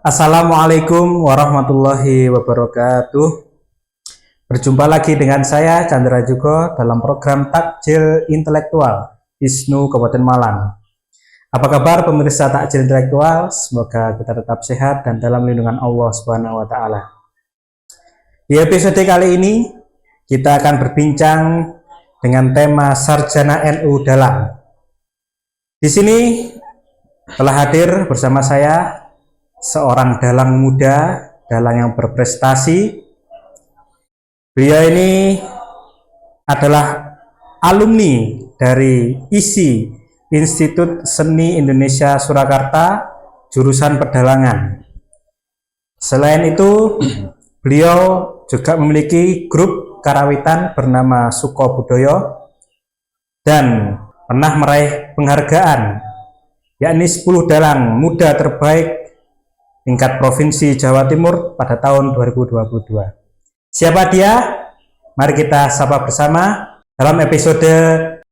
Assalamualaikum warahmatullahi wabarakatuh. Berjumpa lagi dengan saya Chandra Jugo dalam program Takjil Intelektual ISNU Kabupaten Malang. Apa kabar pemirsa Takjil Intelektual? Semoga kita tetap sehat dan dalam lindungan Allah Subhanahu wa taala. Di episode kali ini kita akan berbincang dengan tema Sarjana NU Dalang. Di sini telah hadir bersama saya seorang dalang muda, dalang yang berprestasi. Beliau ini adalah alumni dari ISI, Institut Seni Indonesia Surakarta, jurusan pedalangan. Selain itu, beliau juga memiliki grup karawitan bernama Suko Budoyo dan pernah meraih penghargaan yakni 10 dalang muda terbaik tingkat Provinsi Jawa Timur pada tahun 2022. Siapa dia? Mari kita sapa bersama dalam episode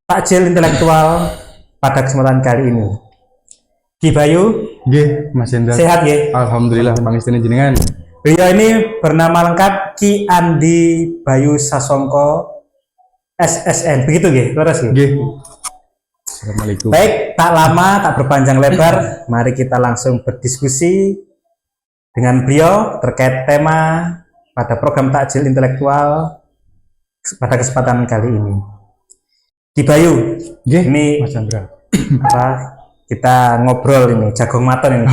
Takjil Intelektual pada kesempatan kali ini. Ki Bayu, Nggih, Mas Hendra. Sehat ya? Alhamdulillah, pangestune jenengan. Beliau ini bernama lengkap Ki Andi Bayu Sasongko SSN. Begitu nggih? Terus nggih. Nggih. Assalamualaikum. Baik, tak lama, tak berpanjang lebar, mari kita langsung berdiskusi dengan beliau terkait tema pada program Takjil Intelektual pada kesempatan kali ini. Ki Bayu, ini Mas Chandra. apa? Kita ngobrol ini, jagung maton ini.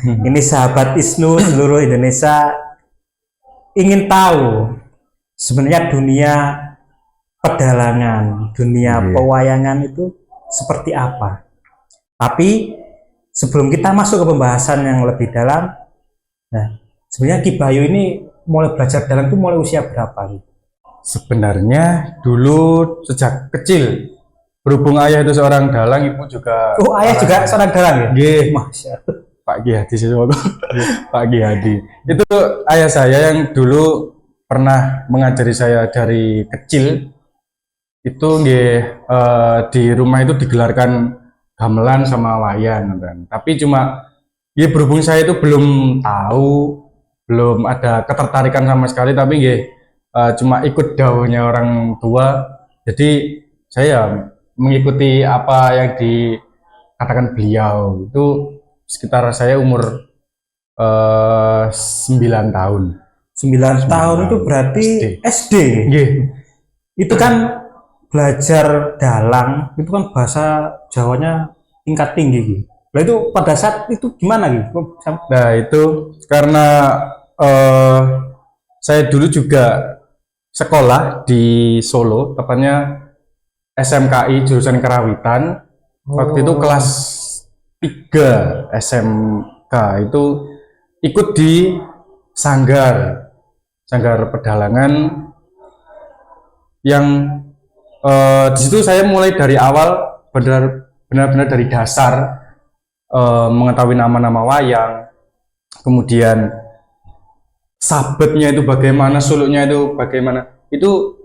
Ini sahabat ISNU seluruh Indonesia ingin tahu sebenarnya dunia pedalangan, dunia pewayangan itu seperti apa. Tapi sebelum kita masuk ke pembahasan yang lebih dalam, nah sebenarnya Ki Bayu ini mulai belajar dalang itu mulai usia berapa? Sebenarnya dulu sejak kecil, berhubung ayah itu seorang dalang, ibu juga. Oh, ayah juga seorang dalang ya? Nggih. Masya Allah. Pak Ki Hadi sesuatu. Pak Ki Hadi. Itu ayah saya yang dulu pernah mengajari saya dari kecil. Itu nggih, di rumah itu digelarkan gamelan sama wayang kan. Tapi cuma ya berhubung saya itu belum tahu, belum ada ketertarikan sama sekali, tapi nggih cuma ikut dawuhnya orang tua. Jadi saya mengikuti apa yang dikatakan beliau. Itu sekitar saya umur 9 tahun. 9 tahun itu berarti SD. Nggih. Itu kan belajar dalang itu kan bahasa Jawanya tingkat tinggi gitu. Nah itu pada saat itu gimana gitu? Nah itu karena saya dulu juga sekolah di Solo, tepatnya SMKI jurusan Karawitan. Waktu itu kelas 3 SMK itu ikut di sanggar pedalangan yang di situ saya mulai dari awal benar-benar dari dasar mengetahui nama-nama wayang, kemudian sabetnya itu bagaimana, suluknya itu bagaimana, itu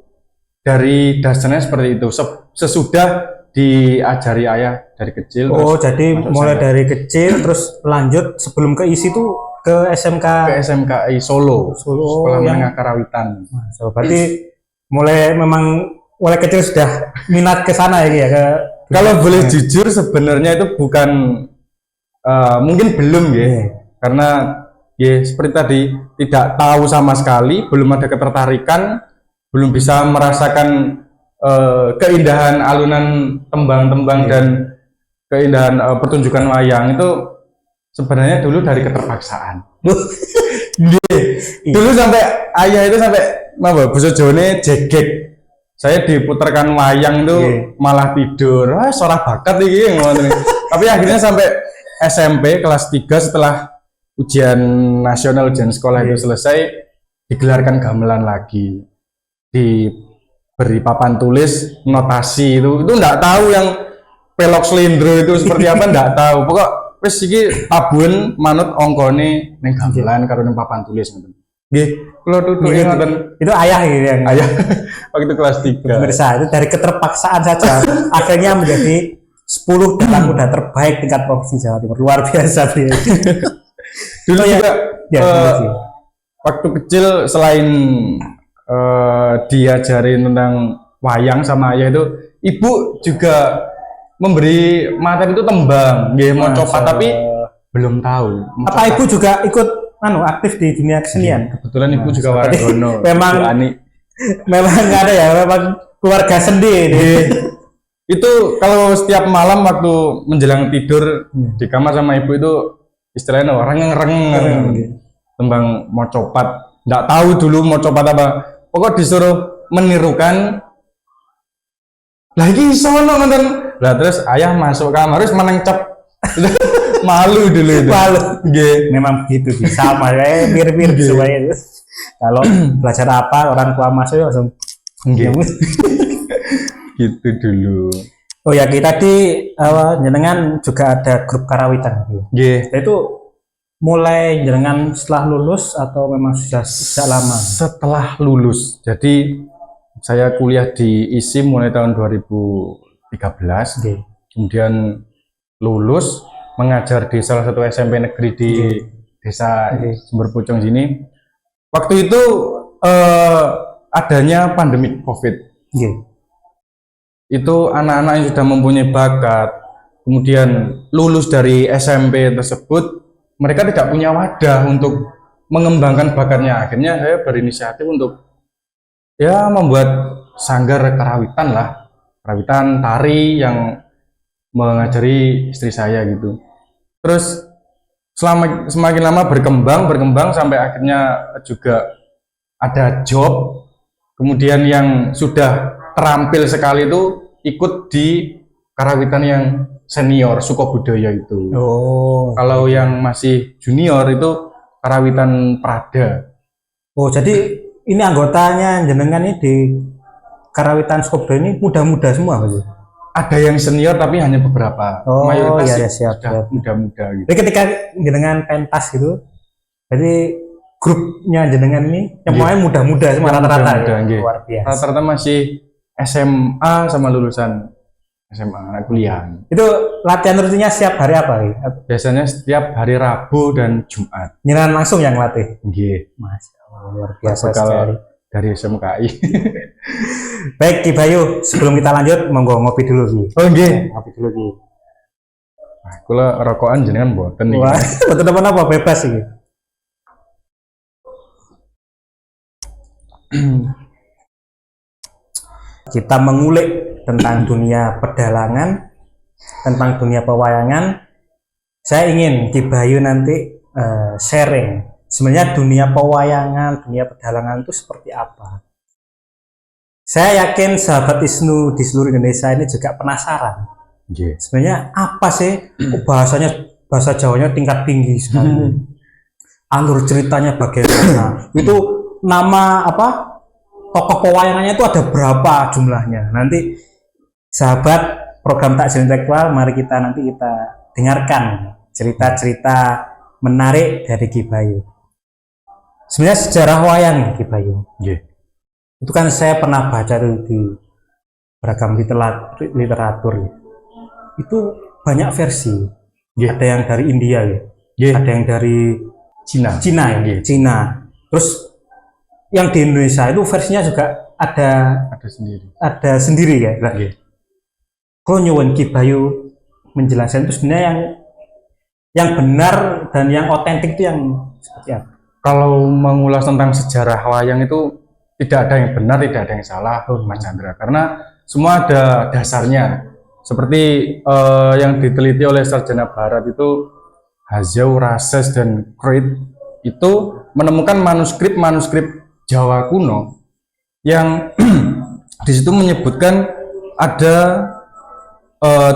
dari dasarnya seperti itu. Sesudah diajari ayah dari kecil. Oh, jadi mulai dari kecil terus lanjut sebelum ke ISI itu ke SMKI Solo, Sekolah Menengah Karawitan. Berarti mulai kecil sudah minat ke sana ya ke. Kalau boleh jujur sebenarnya itu bukan mungkin belum ya, karena ya seperti tadi tidak tahu sama sekali, belum ada ketertarikan, belum bisa merasakan keindahan alunan tembang-tembang dan keindahan pertunjukan wayang itu sebenarnya dulu dari keterpaksaan. Dulu sampai ayah itu sampai bahasa Jawane jegek. Saya diputarkan wayang itu malah tidur. Wah, seorang bakat iki ngono. Tapi akhirnya sampai SMP kelas 3 setelah ujian nasional, ujian sekolah itu selesai, digelarkan gamelan lagi. Diberi papan tulis, notasi itu enggak tahu yang pelok slendro itu seperti apa, enggak tahu. Pokok wis iki tabun manut angkane ning gamelan karo ning papan tulis ngoten. Nggih, kula tutuke ngoten. Itu ayah gitu ya. Ayah waktu kelas 3. Pemirsa, itu dari keterpaksaan saja akhirnya menjadi 10 dalang muda terbaik tingkat provinsi Jawa Timur. Luar biasa beliau. Dulu Oh, ya. juga Ya, eh, lanjut sih. waktu kecil selain diajarin tentang wayang sama ayah itu, ibu juga memberi materi itu tembang, nggih mau coba Masya tapi Allah. belum tahu. Apa ibu juga ikut aktif di dunia kesenian? Kebetulan ibu juga Berarti waragono. memang- Ibu Ani. Memang nggak ada ya, memang keluarga sendiri. Nggih. Itu kalau setiap malam waktu menjelang tidur di kamar sama ibu itu istilahnya rengeng tembang mau copat. Nggak tahu dulu mau copat apa. Pokok disuruh menirukan. Lagi sono nonton. Lah terus ayah masuk kamar terus menengcep. Malu dulu itu. Malu. Nggih. Memang begitu sih, sama ya, mirip-mirip semuanya itu. Kalau belajar apa orang tua masuk ya langsung. Nggih. Gitu dulu. Oh ya, kita tadi jenengan juga ada grup karawitan. Nggih. Itu mulai jenengan setelah lulus atau memang sudah sejak lama? Setelah lulus. Jadi saya kuliah di ISIM mulai tahun 2013. Oke. Kemudian lulus mengajar di salah satu SMP negeri di desa Sumber Pucung sini. Waktu itu adanya pandemi COVID. Oke. Itu anak-anak yang sudah mempunyai bakat, kemudian lulus dari SMP tersebut, mereka tidak punya wadah untuk mengembangkan bakatnya. Akhirnya saya berinisiatif untuk ya membuat sanggar karawitan lah, karawitan tari yang mengajari istri saya gitu. Terus semakin lama berkembang sampai akhirnya juga ada job. Kemudian yang sudah terampil sekali itu ikut di karawitan yang senior Sukobudaya itu. Oh. Kalau yang masih junior itu karawitan Prada. Oh, jadi ini anggotanya jenengan ini di karawitan Skobdo ini muda-muda semua Mas? Ada yang senior tapi hanya beberapa. Oh, Mayoritas iya, siap, sudah siap. muda-muda gitu. Jadi ketika jenengan pentas gitu, jadi grupnya jenengan ini semuanya muda-muda semua Yang rata-rata muda-muda, ya? nggih. Luar biasa. Rata-rata masih SMA sama lulusan SMA anak kuliah. Itu latihan rutinnya setiap hari apa? Ya? Biasanya setiap hari Rabu dan Jumat. Jenengan langsung yang latih? Nggih. Masya Allah, luar biasa Berbekal sekali. dari SMKI. Baik Ki Bayu, sebelum kita lanjut, monggo ngopi dulu Ki. Oh nggih. Ngopi dulu Ki. Nah, kula rokokan jenengan mboten nih. Wah, betul apa bebas sih. Kita mengulik tentang dunia pedalangan, tentang dunia pewayangan. Saya ingin Ki Bayu nanti sharing. Sebenarnya dunia pewayangan, dunia pedalangan itu seperti apa? Saya yakin sahabat Isnu di seluruh Indonesia ini juga penasaran. Nggih. Sebenarnya apa sih bahasa Jawanya tingkat tinggi sekali. Alur ceritanya bagaimana? Itu nama apa? Tokoh pewayangannya itu ada berapa jumlahnya? Nanti sahabat program Takjil Intelektual, mari kita dengarkan cerita-cerita menarik dari Ki Bayu. Sebenarnya sejarah wayang Ki Bayu. Nggih. Itu kan saya pernah baca di beragam literatur. Itu banyak versi. Nggih. Ada yang dari India ya. Nggih. Ada yang dari Cina. Cina ya. Nggih. Cina. Terus yang di Indonesia itu versinya juga Ada sendiri. ada sendiri ya. Nah, Nggih. kalau nyuwun Ki Bayu menjelaskan itu sebenarnya yang benar dan yang otentik itu yang seperti apa? Kalau mengulas tentang sejarah wayang itu tidak ada yang benar, tidak ada yang salah, Mas Chandra. Karena semua ada dasarnya. Seperti yang diteliti oleh sarjana barat itu Hazau, Rases, dan Kreut itu menemukan manuskrip Jawa kuno yang di situ menyebutkan ada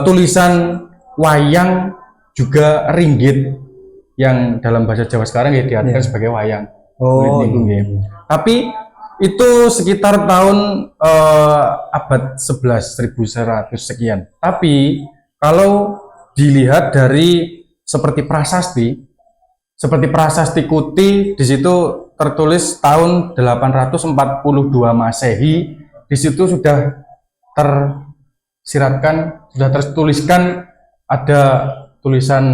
tulisan wayang juga ringgit yang dalam bahasa Jawa sekarang ya diartikan sebagai wayang. Oh, Tapi itu sekitar tahun abad 11, 1100 sekian. Tapi kalau dilihat dari seperti prasasti Kuti, di situ tertulis tahun 842 Masehi, di situ sudah tertuliskan ada tulisan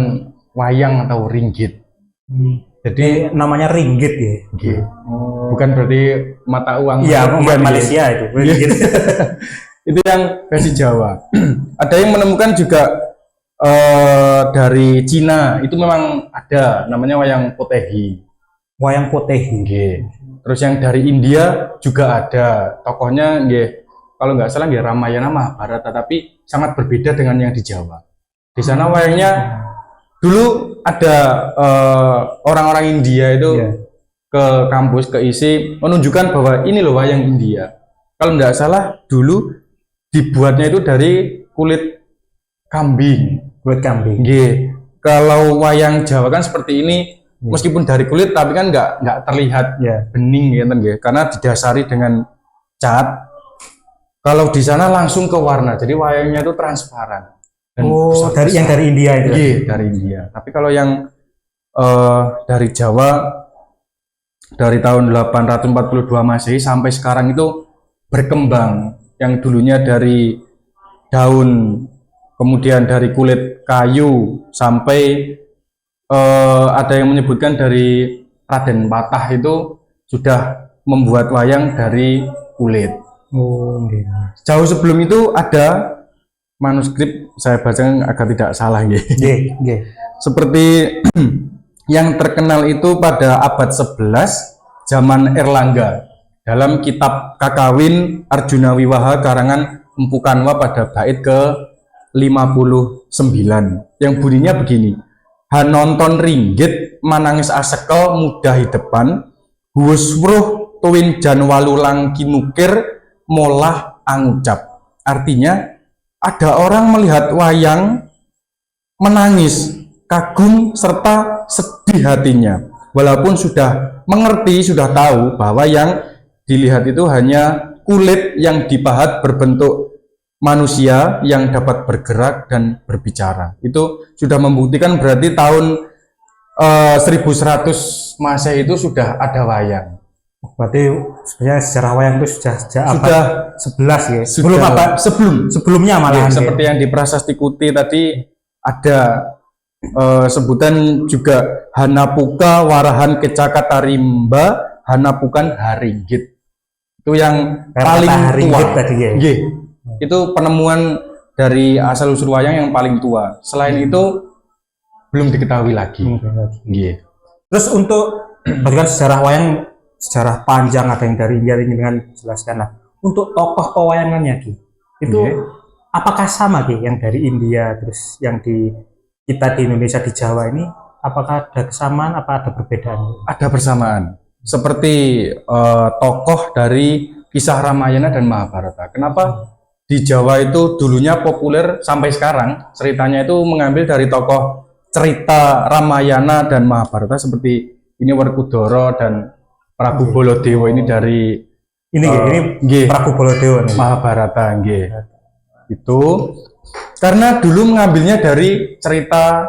wayang atau ringgit. Jadi namanya ringgit ya. nggih. Bukan berarti mata uang. Iya, bukan, bukan nggih. Malaysia itu. Ringgit. Itu yang versi Jawa. Ada yang menemukan juga dari Cina, itu memang ada namanya wayang potehi. Wayang potehi. Nggih. Terus yang dari India juga ada tokohnya, nggih. Kalau nggak salah nggih Ramayana Mahabharata, tapi sangat berbeda dengan yang di Jawa. Di sana wayangnya dulu ada orang-orang India itu Iya. ke kampus keisi menunjukkan bahwa ini loh wayang India. Kalau nggak salah dulu dibuatnya itu dari kulit kambing. Kulit kambing. Nggih. Kalau wayang Jawa kan seperti ini, meskipun dari kulit tapi kan nggak terlihat Ya. bening gitu nggih, karena didasari dengan cat. Kalau di sana langsung ke warna, jadi wayangnya itu transparan. Dan Oh, besar-besar. dari yang dari India itu. Iya, dari India. Tapi kalau yang dari Jawa dari tahun 842 Masehi sampai sekarang itu berkembang. Yang dulunya dari daun, kemudian dari kulit kayu sampai ada yang menyebutkan dari Raden Patah itu sudah membuat wayang dari kulit. Oh, nggih. Jauh sebelum itu ada manuskrip, saya baca agar tidak salah nggih. Nggih, nggih. Seperti yang terkenal itu pada abad 11 zaman Erlangga dalam kitab Kakawin Arjuna Wiwaha karangan Empu Kanwa pada bait ke 59 yang bunyinya begini. Hanonton ringgit manangis asekel mudah hidepan huwuswruh tuwin jan walulang kinukir molah angucap. Artinya ada orang melihat wayang menangis, kagum serta sedih hatinya. Walaupun sudah mengerti, sudah tahu bahwa yang dilihat itu hanya kulit yang dipahat berbentuk manusia yang dapat bergerak dan berbicara. Itu sudah membuktikan berarti tahun 1100 Masehi itu sudah ada wayang. Berarti sebenarnya sejarah wayang itu sudah sejak abad Sudah 11 ya. sebelum apa? Sebelumnya Sebelumnya malah. seperti yang di Prasasti Kuti tadi ada sebutan juga Hanapuka Warahan Kecaka Tarimba Hanapukan Haringgit. Itu yang paling Haringgit tua. tadi ya. Nggih. Itu penemuan dari asal usul wayang yang paling tua. Selain itu belum diketahui lagi. Nggih. Terus untuk bagaimana sejarah wayang, sejarah panjang ada yang dari India ini dengan jelaskan lah. Untuk tokoh pewayangannya Ki, itu apakah sama Ki yang dari India terus yang di kita di Indonesia di Jawa ini, apakah ada kesamaan apa ada perbedaan? Ada persamaan. Seperti tokoh dari kisah Ramayana dan Mahabharata. Kenapa di Jawa itu dulunya populer sampai sekarang ceritanya itu mengambil dari tokoh cerita Ramayana dan Mahabharata seperti ini Werkudara dan Prabu Baladewa ini dari Ini nggih, Prabu Baladewa nih. Mahabharata nggih. Itu karena dulu mengambilnya dari cerita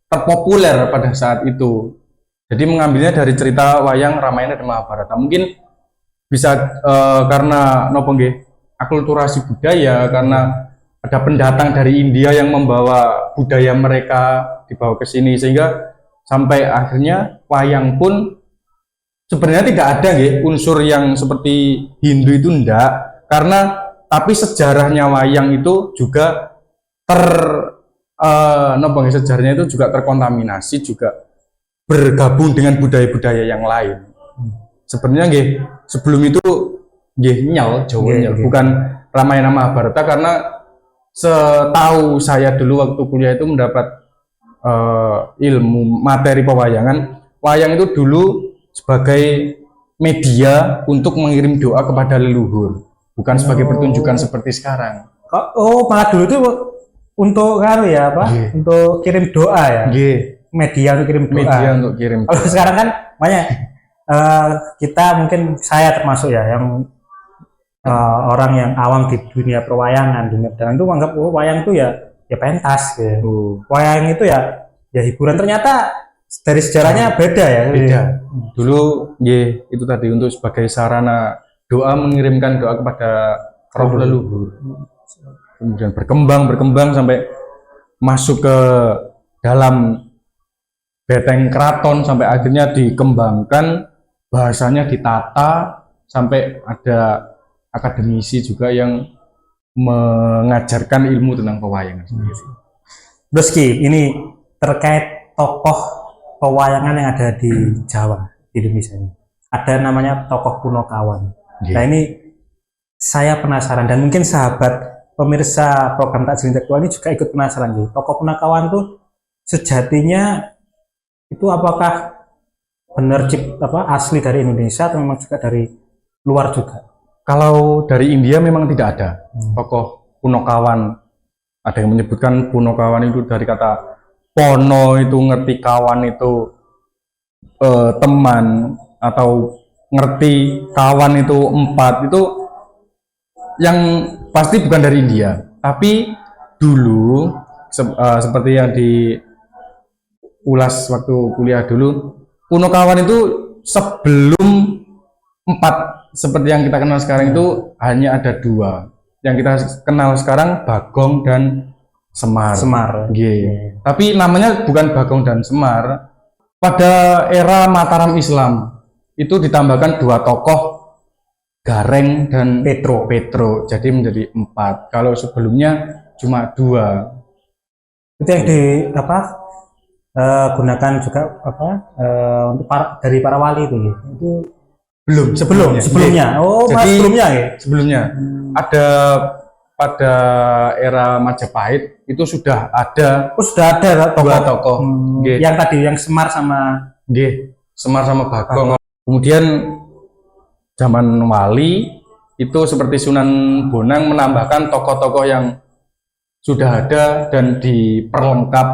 terpopuler pada saat itu. Jadi mengambilnya dari cerita wayang Ramayana dan Mahabharata. Mungkin bisa karena nopo nggih, akulturasi budaya, karena ada pendatang dari India yang membawa budaya mereka dibawa ke sini sehingga sampai akhirnya wayang pun sebenarnya tidak ada nggih unsur yang seperti Hindu itu enggak, karena tapi sejarahnya wayang itu juga sejarahnya itu juga terkontaminasi, juga bergabung dengan budaya-budaya yang lain. Sebenarnya nggih sebelum itu nggih nyal Jawa nyal, bukan Ramayana Mahabharata, karena setahu saya dulu waktu kuliah itu mendapat ilmu materi pewayangan, wayang itu dulu sebagai media untuk mengirim doa kepada leluhur, bukan sebagai pertunjukan seperti sekarang. Oh, malah dulu itu untuk kan ya apa? Untuk kirim doa ya. Media untuk kirim doa. Media untuk kirim. Kalau sekarang kan banyak kita mungkin saya termasuk ya yang orang yang awam di dunia perwayangan, dunia pedagang itu menganggap wayang itu ya pentas gitu. Wayang itu ya hiburan, ternyata dari sejarahnya beda ya. Beda. Dulu itu tadi untuk sebagai sarana doa, mengirimkan doa kepada roh leluhur. Kemudian berkembang sampai masuk ke dalam beteng keraton sampai akhirnya dikembangkan, bahasanya ditata sampai ada akademisi juga yang mengajarkan ilmu tentang pewayangan sendiri. Terus Ki, ini terkait tokoh pewayangan yang ada di Jawa, di Indonesia ini. Ada namanya tokoh Punokawan. Nah ini saya penasaran dan mungkin sahabat pemirsa program Takjil Intelektual ini juga ikut penasaran gitu. Tokoh Punokawan tuh sejatinya itu apakah benar asli dari Indonesia atau memang juga dari luar juga? Kalau dari India memang tidak ada tokoh Punokawan. Ada yang menyebutkan Punokawan itu dari kata pono, itu ngerti kawan itu teman, atau ngerti kawan itu 4, itu yang pasti bukan dari India. Tapi dulu seperti yang diulas waktu kuliah dulu, Punokawan itu sebelum 4 seperti yang kita kenal sekarang itu hanya ada 2. Yang kita kenal sekarang Bagong dan Semar. Tapi namanya bukan Bagong dan Semar. Pada era Mataram Islam itu ditambahkan 2 tokoh, Gareng dan Petro. Jadi menjadi 4. Kalau sebelumnya cuma 2. Itu yang gunakan juga untuk dari para wali itu ya. Itu sebelumnya. Oh, jadi sebelumnya ya. Sebelumnya ada pada era Majapahit itu sudah ada. Oh, sudah ada tokoh. Yang tadi yang Semar sama Bagong. Kemudian zaman Wali itu seperti Sunan Bonang menambahkan tokoh-tokoh yang sudah ada dan diperlengkap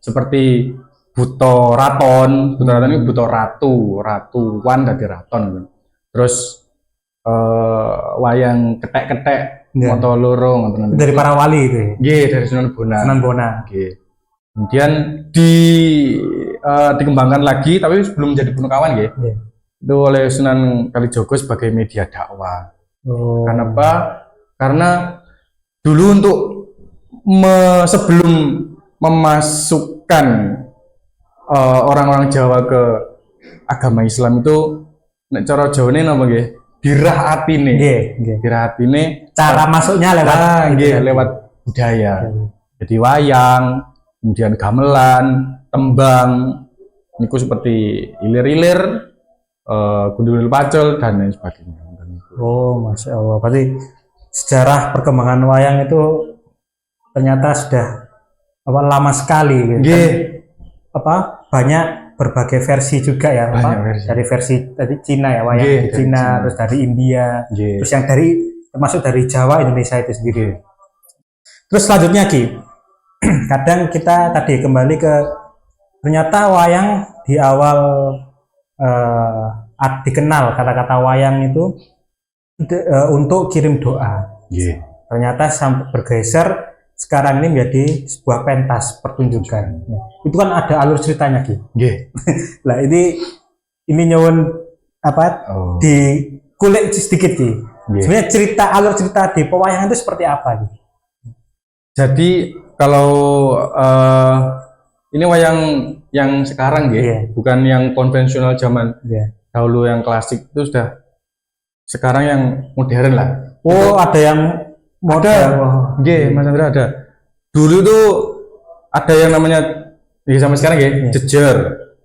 seperti Buto Raton ini Buto Ratuan dari Raton. Terus wayang ketek-ketek moto lorong dari para wali itu ya? Dari Sunan Bonang. Kemudian dikembangkan lagi tapi sebelum menjadi Punokawan itu oleh Sunan Kalijogo sebagai media dakwah. Kenapa? Karena dulu untuk sebelum memasukkan orang-orang Jawa ke agama Islam itu nek cara Jawane napa nggih? Dirah atine. Dirah atine cara masuknya lewat budaya. Jadi wayang, kemudian gamelan, tembang, niku seperti ilir-ilir, gundul pacul dan lain sebagainya. Oh, Masya Allah. Berarti sejarah perkembangan wayang itu ternyata sudah lama sekali gitu. Banyak berbagai versi juga ya, dari versi dari Cina ya, wayang dari Cina, terus dari India, terus yang termasuk dari Jawa, Indonesia itu sendiri. Terus selanjutnya Ki, kadang kita tadi kembali ke ternyata wayang di awal dikenal kata-kata wayang itu untuk kirim doa. Ternyata sampai bergeser sekarang ini menjadi sebuah pentas pertunjukan. Itu kan ada alur ceritanya Ki. Lah ini nyuwun di kulik sedikit Ki. Sebenarnya alur cerita di pewayangan itu seperti apa Ki? Jadi kalau ini wayang yang sekarang bukan yang konvensional zaman dahulu yang klasik, itu sudah sekarang yang modern lah. Oh, ada yang Mas Andra ada. Dulu tuh ada yang namanya sama sekarang jejer,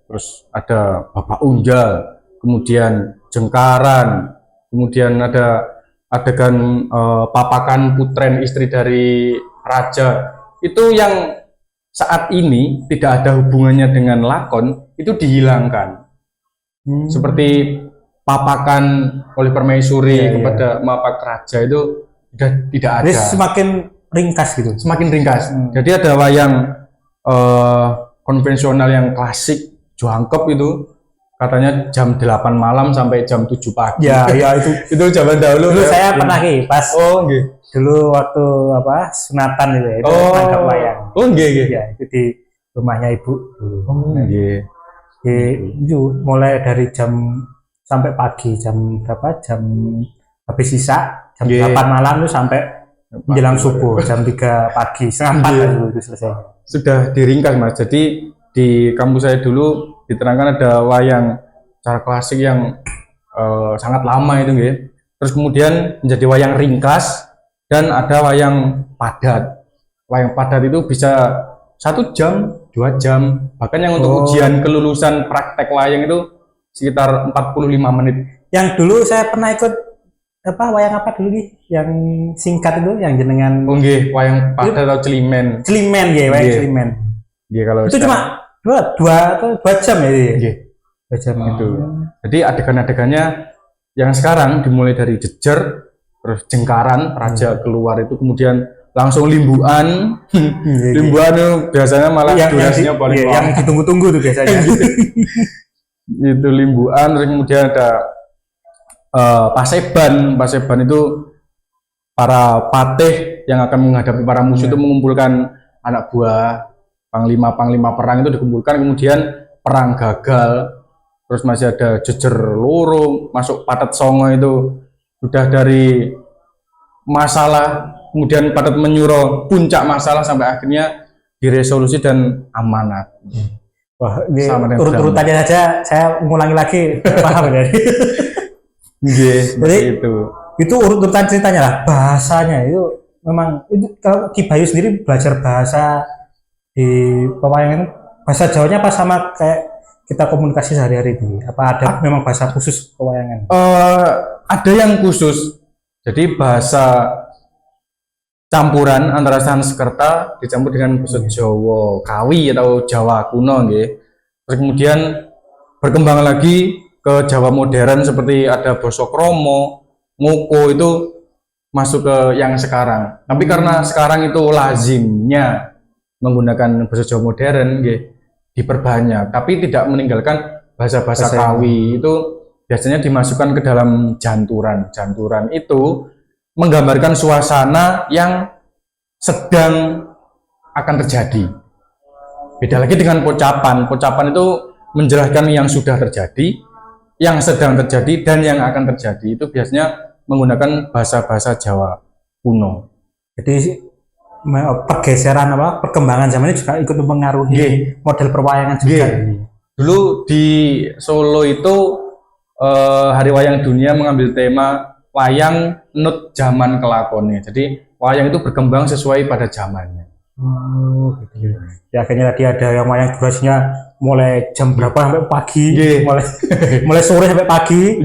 terus ada Bapak Unjal, kemudian Jengkaran, kemudian ada adegan papakan putren istri dari raja. Itu yang saat ini tidak ada hubungannya dengan lakon, itu dihilangkan. Seperti papakan oleh permaisuri kepada mapak raja itu sudah tidak ada. Jadi semakin ringkas gitu. Semakin ringkas. Jadi ada wayang konvensional yang klasik jangkep itu katanya jam 8 malam sampai jam 7 pagi. Ya itu zaman dahulu. Dulu saya pernah pas dulu waktu sunatan itu nangkap wayang. Ya, itu di rumahnya ibu dulu. Itu mulai dari jam sampai pagi, jam berapa? Jam habis sisa jam 8 malam itu sampai menjelang subuh jam 3 pagi, setengah 4 itu selesai. Sudah diringkas Mas. Jadi di kampus saya dulu diterangkan ada wayang cara klasik yang sangat lama itu nggih. Terus kemudian menjadi wayang ringkas dan ada wayang padat. Wayang padat itu bisa 1 jam, 2 jam, bahkan yang untuk ujian kelulusan praktek wayang itu sekitar 45 menit. Yang dulu saya pernah ikut wayang apa dulu nih? Yang singkat itu yang jenengan Oh nggih, wayang padat atau celimen. Celimen ya, wayang celimen. Nggih kalau Itu cuma 2 jam ya. Nggih. 2 jam Itu. Jadi adegan-adegannya yang sekarang dimulai dari jejer, terus jengkaran, raja keluar itu kemudian langsung limbuan. Limbuan itu biasanya malah durasinya paling lama. Yang ditunggu-tunggu tuh biasanya. Itu limbuan, terus kemudian ada paseban. Paseban itu para patih yang akan menghadapi para musuh itu mengumpulkan anak buah, panglima perang itu dikumpulkan, kemudian perang gagal. Terus masih ada jejer loro, masuk patet songo itu sudah dari masalah, kemudian patet menyuruh puncak masalah sampai akhirnya diresolusi dan amanat. Wah, ini urut-urutannya saja saya ngulangi lagi, paham ya. Jadi itu urut-urutan ceritanya lah, bahasanya itu memang itu. Kalau Ki Bayu sendiri belajar bahasa di pewayangan, bahasa Jawanya apa sama kayak kita komunikasi sehari-hari itu? Apa ada memang bahasa khusus pewayangan? Ada yang khusus, jadi bahasa campuran antara Sanskerta dicampur dengan bahasa Jawa Kawi atau Jawa kuno, nggih. Terus kemudian berkembang lagi ke Jawa modern seperti ada basa Kromo, Ngoko itu masuk ke yang sekarang. Tapi karena sekarang itu lazimnya menggunakan bahasa Jawa modern, nggih, diperbanyak, tapi tidak meninggalkan bahasa-bahasa Kawi. Itu biasanya dimasukkan ke dalam janturan. Janturan itu menggambarkan suasana yang sedang akan terjadi. Beda lagi dengan pocapan. Pocapan itu menjelaskan yang sudah terjadi, yang sedang terjadi, dan yang akan terjadi. Itu biasanya menggunakan bahasa-bahasa Jawa kuno. Jadi pergeseran perkembangan zaman ini juga ikut mempengaruhi model perwayangan juga. Dulu di Solo itu Hari Wayang Dunia mengambil tema wayang nut zaman kelakone. Jadi wayang itu berkembang sesuai pada zamannya. Gitu. Ya akhirnya tadi ada yang wayang durasinya mulai jam berapa sampai pagi, mulai sore sampai pagi,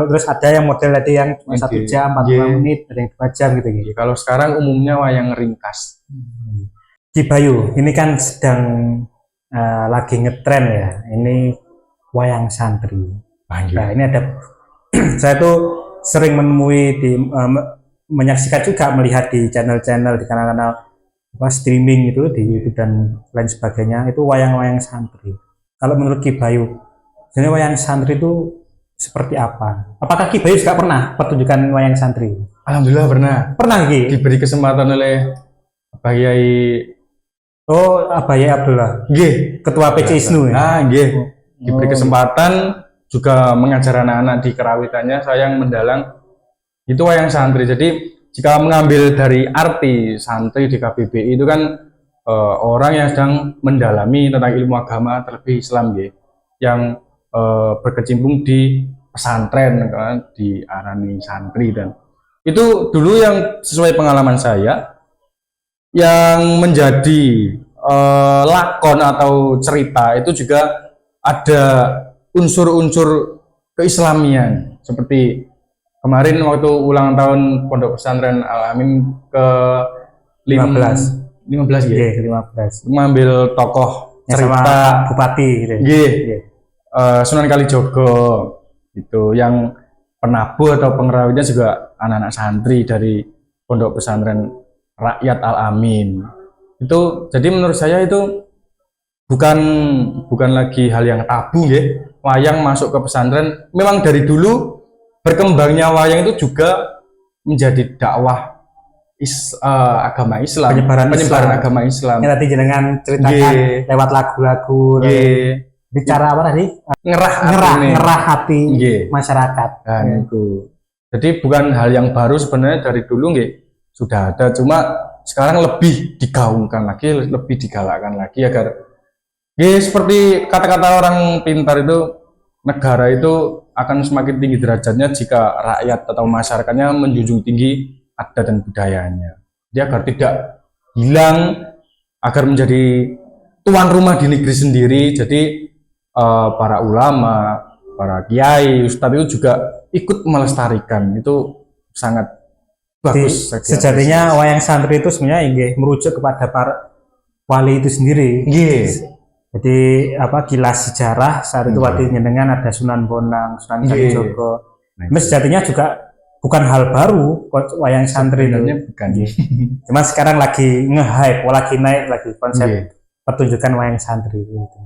terus ada yang model tadi yang 1 jam, 45 menit, ada yang 2 jam gitu. Kalau sekarang umumnya wayang ringkas. Ki Bayu, ini kan sedang lagi ngetren ya, ini wayang santri. Nah ini ada, saya tuh sering menemui menyaksikan juga, melihat di channel-channel, di kanal-kanal streaming itu di YouTube dan lain sebagainya, itu wayang-wayang santri. Kalau menurut Ki Bayu, jadi wayang santri itu seperti apa? Apakah Ki Bayu juga pernah pertunjukan wayang santri? Alhamdulillah pernah. Pernah Ki? Diberi kesempatan oleh Abah Yai. Oh, Abah Yai Abdullah. Ketua PC ISNU ya. Diberi kesempatan juga mengajar anak-anak di kerawitannya, saya yang mendalang. Itu wayang santri. Jadi jika mengambil dari arti santri di KBBI itu kan orang yang sedang mendalami tentang ilmu agama, terlebih Islam, yang berkecimpung di pesantren, kan, di arani santri. Dan itu dulu yang sesuai pengalaman saya, yang menjadi lakon atau cerita itu juga ada unsur-unsur keislamian, seperti kemarin waktu ulang tahun Pondok Pesantren Al-Amin ke 15 ya. 15. Mengambil tokoh cerita bupati gitu. Sunan Kalijogo itu, yang penabuh atau pengerawitnya juga anak-anak santri dari Pondok Pesantren Rakyat Al-Amin. Itu jadi menurut saya itu bukan lagi hal yang tabu, wayang masuk ke pesantren. Memang dari dulu berkembangnya wayang itu juga menjadi dakwah agama Islam, penyebaran agama Islam. Yang tadi jenengan ceritakan lewat lagu-lagu, bicara apa tadi? Ngerah hati masyarakat. Itu. Jadi bukan hal yang baru sebenarnya, dari dulu sudah ada, cuma sekarang lebih digaungkan lagi, lebih digalakkan lagi agar Ya, seperti kata-kata orang pintar itu, negara itu akan semakin tinggi derajatnya jika rakyat atau masyarakatnya menjunjung tinggi adat dan budayanya. Dia agar tidak hilang, agar menjadi tuan rumah di negeri sendiri. Jadi para ulama, para kiai, ustadz itu juga ikut melestarikan. Itu sangat bagus. Sejatinya wayang santri itu sebenarnya inggih merujuk kepada para wali itu sendiri. Jadi kilas sejarah saat itu waktu nyenengan ada Sunan Bonang, Sunan Kalijogo. Sejatinya juga bukan hal baru wayang santri itu. Bukan. Cuman sekarang lagi nge-hype, lagi naik lagi konsep pertunjukan wayang santri itu.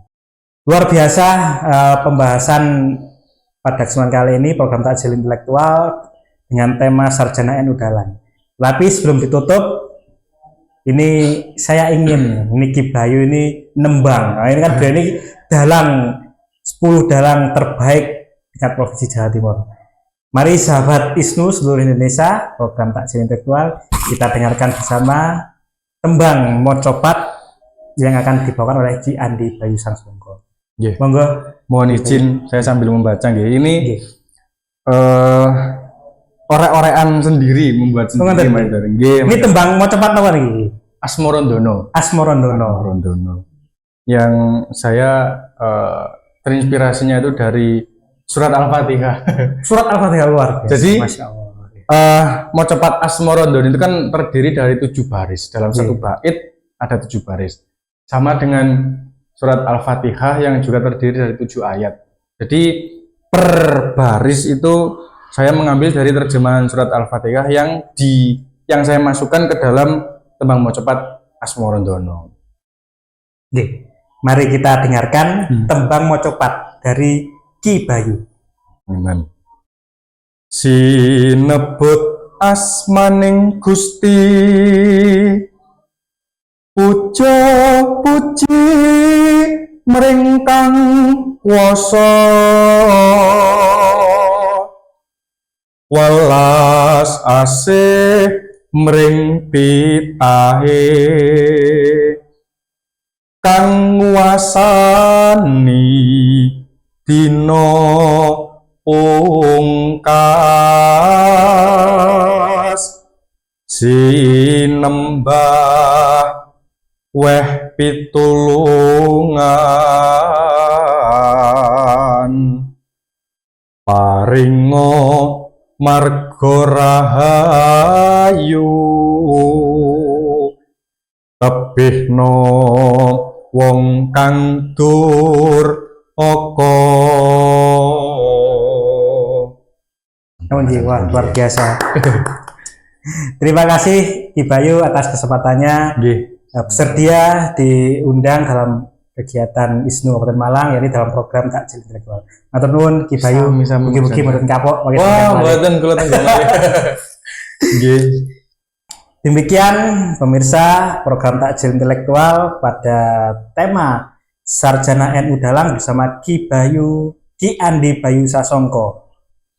Luar biasa pembahasan pada kesempatan kali ini program Takjil Intelektual dengan tema Sarjana NU Dalang. Tapi sebelum ditutup, ini saya ingin Ki Bayu ini nembang. Nah, ini kan beliau ini dalang 10 dalang terbaik tingkat provinsi Jawa Timur. Mari sahabat ISNU seluruh Indonesia, program Takjil Intelektual, kita dengarkan bersama tembang Mocopat yang akan dibawakan oleh Ki Andi Bayu Sangsongko. Monggo, mohon izin saya sambil membaca. Ini orek-orekan sendiri, membuat sendiri. Ini tembang Mocopat apa nih? Asmorondono. Asmorondono. Yang saya terinspirasinya itu dari surat Al-Fatihah. Surat Al-Fatihah luar biasa. Jadi Mocopat Asmorondono itu kan terdiri dari 7 baris. Dalam satu bait ada 7 baris. Sama dengan surat Al-Fatihah yang juga terdiri dari 7 ayat. Jadi per baris itu saya mengambil dari terjemahan surat Al-Fatihah yang saya masukkan ke dalam tembang Mocopat Asmorondono. Mari kita dengarkan tembang Mocopat dari Ki Bayu. Amen. Sinebut asmaning Gusti, puja puji mring kang kuwasa, welas asih mring pitahe kang nguwasani dina pungkas, sinembah weh pitulungan, paringo marga rahayu, tebihno wong kang duraka. Wah, luar biasa. Terima kasih Ki Bayu atas kesempatannya bersedia diundang dalam kegiatan ISNU Kabupaten Malang, yakni dalam program Takjil Intelektual. Matur nuwun Ki Bayu, mugi-mugi mboten kapok. Wah, mboten kula tenggelam. Demikian pemirsa program Takjil Intelektual pada tema Sarjana NU Dalang bersama Ki Andi Bayu Sangsongko.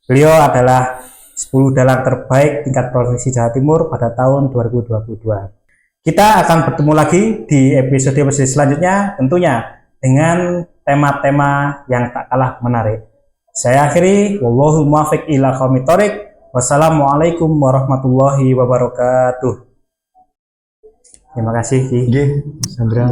Beliau adalah 10 dalang terbaik tingkat provinsi Jawa Timur pada tahun 2022. Kita akan bertemu lagi di episode selanjutnya, tentunya dengan tema-tema yang tak kalah menarik. Saya akhiri, wallahul muwaffiq ila aqwamit thoriq. Wassalamualaikum warahmatullahi wabarakatuh. Terima kasih Ki. Sandra.